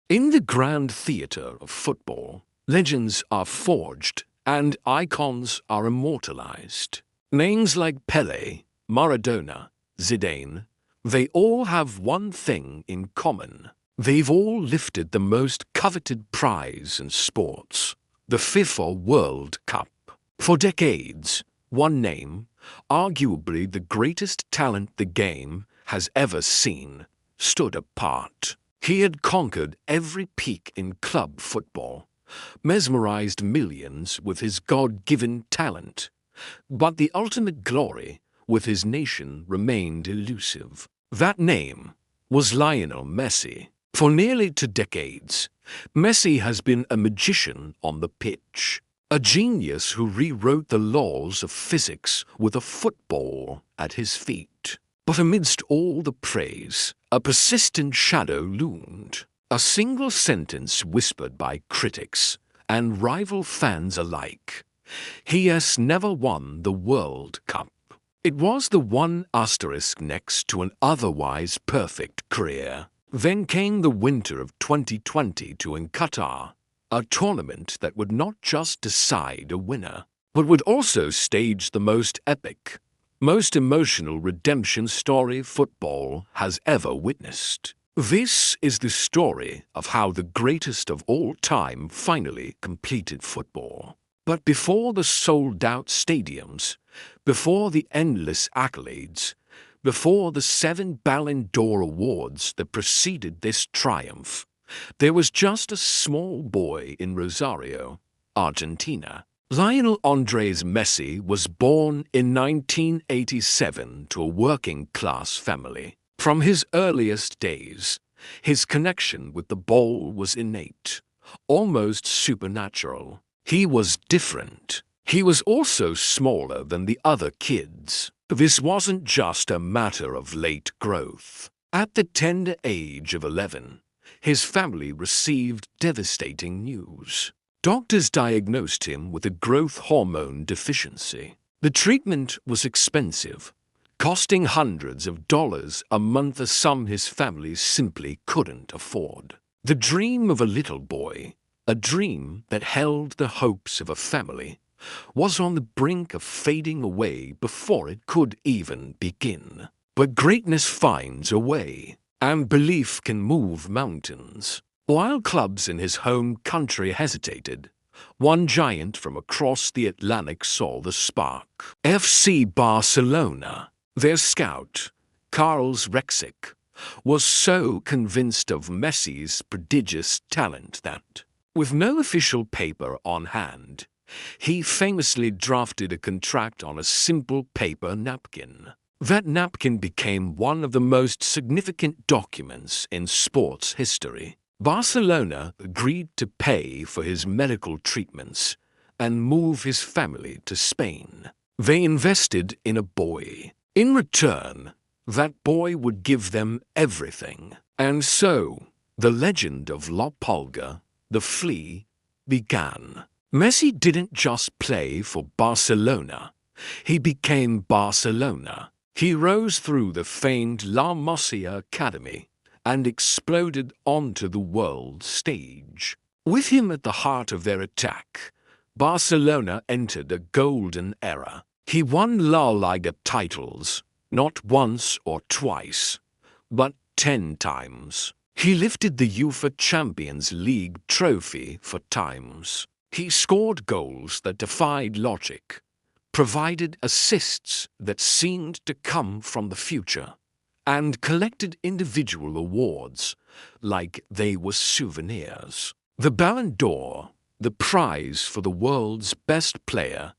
In the grand theatre of football, legends are forged and icons are immortalized. Names like Pelé, Maradona, Zidane, they all have one thing in common. They've all lifted the most coveted prize in sports, the FIFA World Cup. For decades, one name, arguably the greatest talent the game has ever seen, stood apart. He had conquered every peak in club football, mesmerized millions with his God-given talent. But the ultimate glory with his nation remained elusive. That name was Lionel Messi. For nearly 2 decades, Messi has been a magician on the pitch, a genius who rewrote the laws of physics with a football at his feet. But amidst all the praise, a persistent shadow loomed. A single sentence whispered by critics and rival fans alike. He has never won the World Cup. It was the one asterisk next to an otherwise perfect career. Then came the winter of 2022 in Qatar, a tournament that would not just decide a winner, but would also stage the most epic, most emotional redemption story football has ever witnessed. This is the story of how the greatest of all time finally completed football. But before the sold-out stadiums, before the endless accolades, before the 7 Ballon d'Or awards that preceded this triumph, there was just a small boy in Rosario, Argentina. Lionel Andres Messi was born in 1987 to a working-class family. From his earliest days, his connection with the ball was innate, almost supernatural. He was different. He was also smaller than the other kids. This wasn't just a matter of late growth. At the tender age of 11, his family received devastating news. Doctors diagnosed him with a growth hormone deficiency. The treatment was expensive, costing hundreds of dollars a month, a sum his family simply couldn't afford. The dream of a little boy, a dream that held the hopes of a family, was on the brink of fading away before it could even begin. But greatness finds a way, and belief can move mountains. While clubs in his home country hesitated, one giant from across the Atlantic saw the spark. FC Barcelona. Their scout, Karls Rexic, was so convinced of Messi's prodigious talent that, with no official paper on hand, he famously drafted a contract on a simple paper napkin. That napkin became one of the most significant documents in sports history. Barcelona agreed to pay for his medical treatments and move his family to Spain. They invested in a boy. In return, that boy would give them everything. And so, the legend of La Pulga, the flea, began. Messi didn't just play for Barcelona. He became Barcelona. He rose through the famed La Masia Academy and exploded onto the world stage. With him at the heart of their attack, Barcelona entered a golden era. He won La Liga titles, not once or twice, but 10 times. He lifted the UEFA Champions League trophy 4 times. He scored goals that defied logic, provided assists that seemed to come from the future, and collected individual awards like they were souvenirs. The Ballon d'Or, the prize for the world's best player,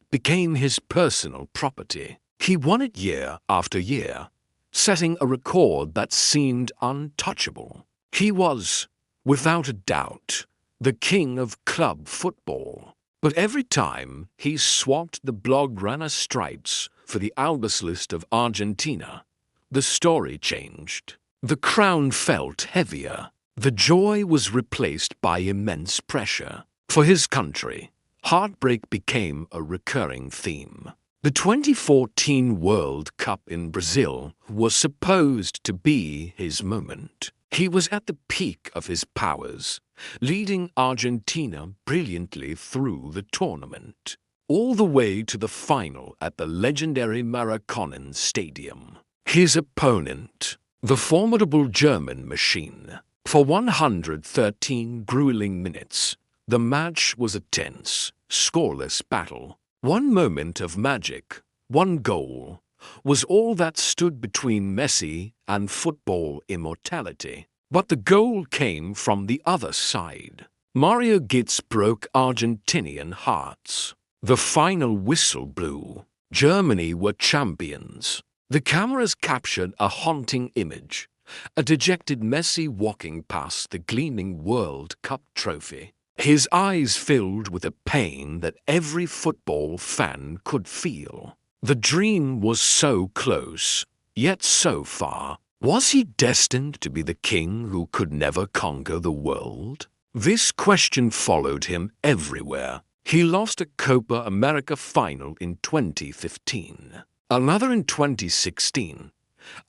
became his personal property. He won it year after year, setting a record that seemed untouchable. He was, without a doubt, the king of club football. But every time he swapped the Blaugrana stripes for the Albiceleste of Argentina, the story changed. The crown felt heavier. The joy was replaced by immense pressure. For his country, heartbreak became a recurring theme. The 2014 World Cup in Brazil was supposed to be his moment. He was at the peak of his powers, leading Argentina brilliantly through the tournament, all the way to the final at the legendary Maracanã Stadium. His opponent, the formidable German machine. For 113 grueling minutes, the match was a tense, scoreless battle. One moment of magic, one goal, was all that stood between Messi and football immortality. But the goal came from the other side. Mario Götze broke Argentinian hearts. The final whistle blew. Germany were champions. The cameras captured a haunting image. A dejected Messi walking past the gleaming World Cup trophy. His eyes filled with a pain that every football fan could feel. The dream was so close, yet so far. Was he destined to be the king who could never conquer the world? This question followed him everywhere. He lost a Copa America final in 2015, another in 2016,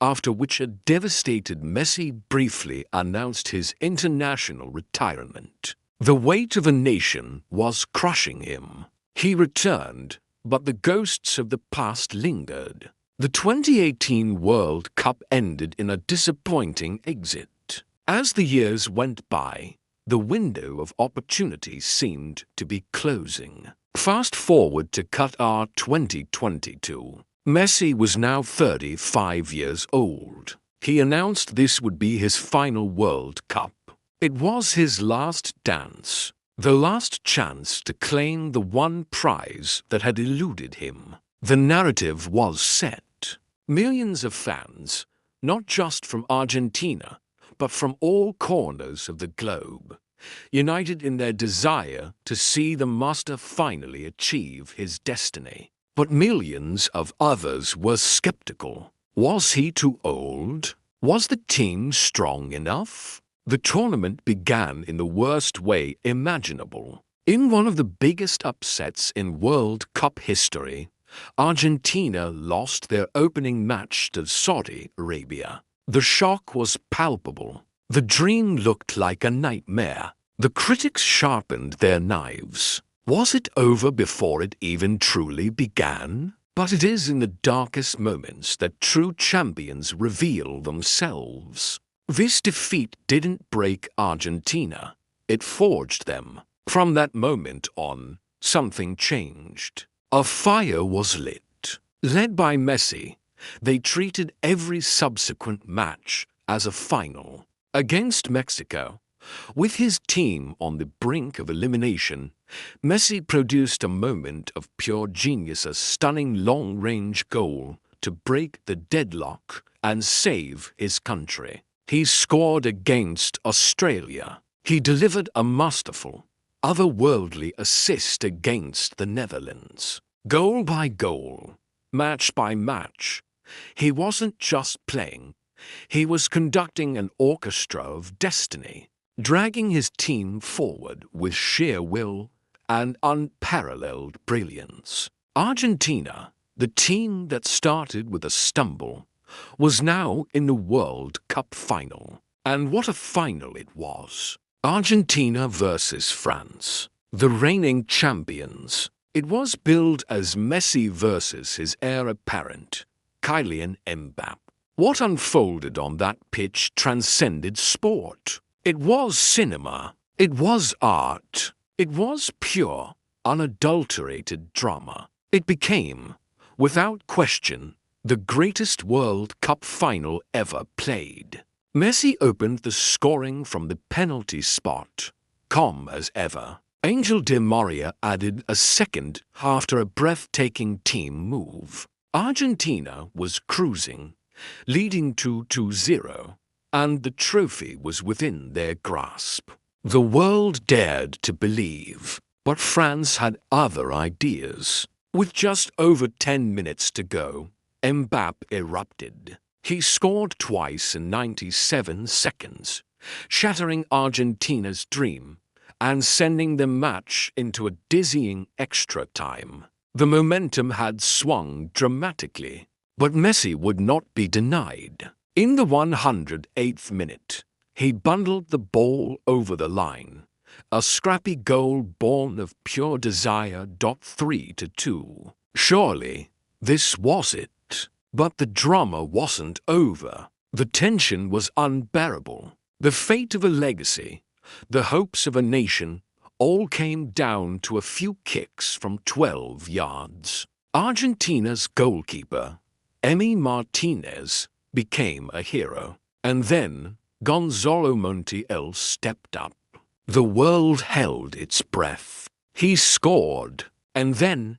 after which a devastated Messi briefly announced his international retirement. The weight of a nation was crushing him. He returned, but the ghosts of the past lingered. The 2018 World Cup ended in a disappointing exit. As the years went by, the window of opportunity seemed to be closing. Fast forward to Qatar 2022. Messi was now 35 years old. He announced this would be his final World Cup. It was his last dance, the last chance to claim the one prize that had eluded him. The narrative was set. Millions of fans, not just from Argentina, but from all corners of the globe, united in their desire to see the master finally achieve his destiny. But millions of others were skeptical. Was he too old? Was the team strong enough? The tournament began in the worst way imaginable. In one of the biggest upsets in World Cup history, Argentina lost their opening match to Saudi Arabia. The shock was palpable. The dream looked like a nightmare. The critics sharpened their knives. Was it over before it even truly began? But it is in the darkest moments that true champions reveal themselves. This defeat didn't break Argentina. It forged them. From that moment on, something changed. A fire was lit. Led by Messi, they treated every subsequent match as a final. Against Mexico, with his team on the brink of elimination, Messi produced a moment of pure genius, a stunning long-range goal to break the deadlock and save his country. He scored against Australia. He delivered a masterful, otherworldly assist against the Netherlands. Goal by goal, match by match, he wasn't just playing, he was conducting an orchestra of destiny, dragging his team forward with sheer will and unparalleled brilliance. Argentina, the team that started with a stumble, was now in the World Cup final. And what a final it was! Argentina versus France, the reigning champions. It was billed as Messi versus his heir apparent, Kylian Mbappé. What unfolded on that pitch transcended sport. It was cinema. It was art. It was pure, unadulterated drama. It became, without question, the greatest World Cup final ever played. Messi opened the scoring from the penalty spot, calm as ever. Angel Di Maria added a second after a breathtaking team move. Argentina was cruising, leading to 2-0, and the trophy was within their grasp. The world dared to believe, but France had other ideas. With just over 10 minutes to go, Mbappé erupted. He scored twice in 97 seconds, shattering Argentina's dream and sending the match into a dizzying extra time. The momentum had swung dramatically, but Messi would not be denied. In the 108th minute, He bundled the ball over the line. A scrappy goal born of pure desire. 3-2. Surely, this was it. But the drama wasn't over. The tension was unbearable. The fate of a legacy, the hopes of a nation, all came down to a few kicks from 12 yards. Argentina's goalkeeper, Emi Martinez, became a hero. And then Gonzalo Montiel stepped up. The world held its breath. He scored, and then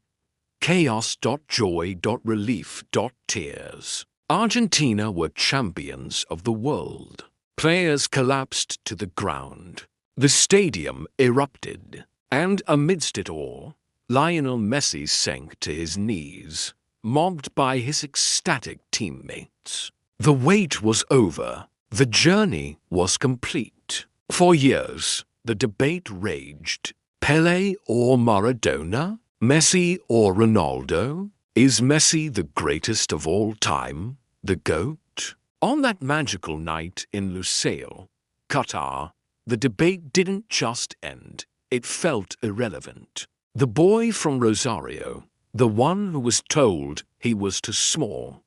chaos. Joy. Relief. Tears. Argentina were champions of the world. Players collapsed to the ground. The stadium erupted, and amidst it all, Lionel Messi sank to his knees, mobbed by his ecstatic teammates. The wait was over. The journey was complete. For years, the debate raged. Pelé or Maradona? Messi or Ronaldo? Is Messi the greatest of all time? The GOAT? On that magical night in Lusail, Qatar, the debate didn't just end. It felt irrelevant. The boy from Rosario, the one who was told he was too small,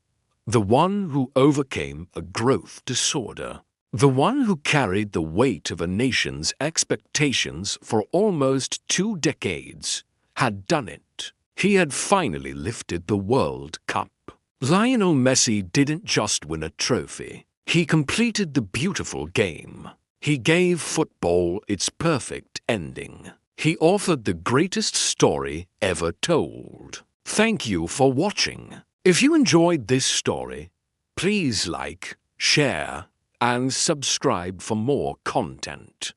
the one who overcame a growth disorder, the one who carried the weight of a nation's expectations for almost 2 decades, had done it. He had finally lifted the World Cup. Lionel Messi didn't just win a trophy. He completed the beautiful game. He gave football its perfect ending. He authored the greatest story ever told. Thank you for watching. If you enjoyed this story, please like, share, and subscribe for more content.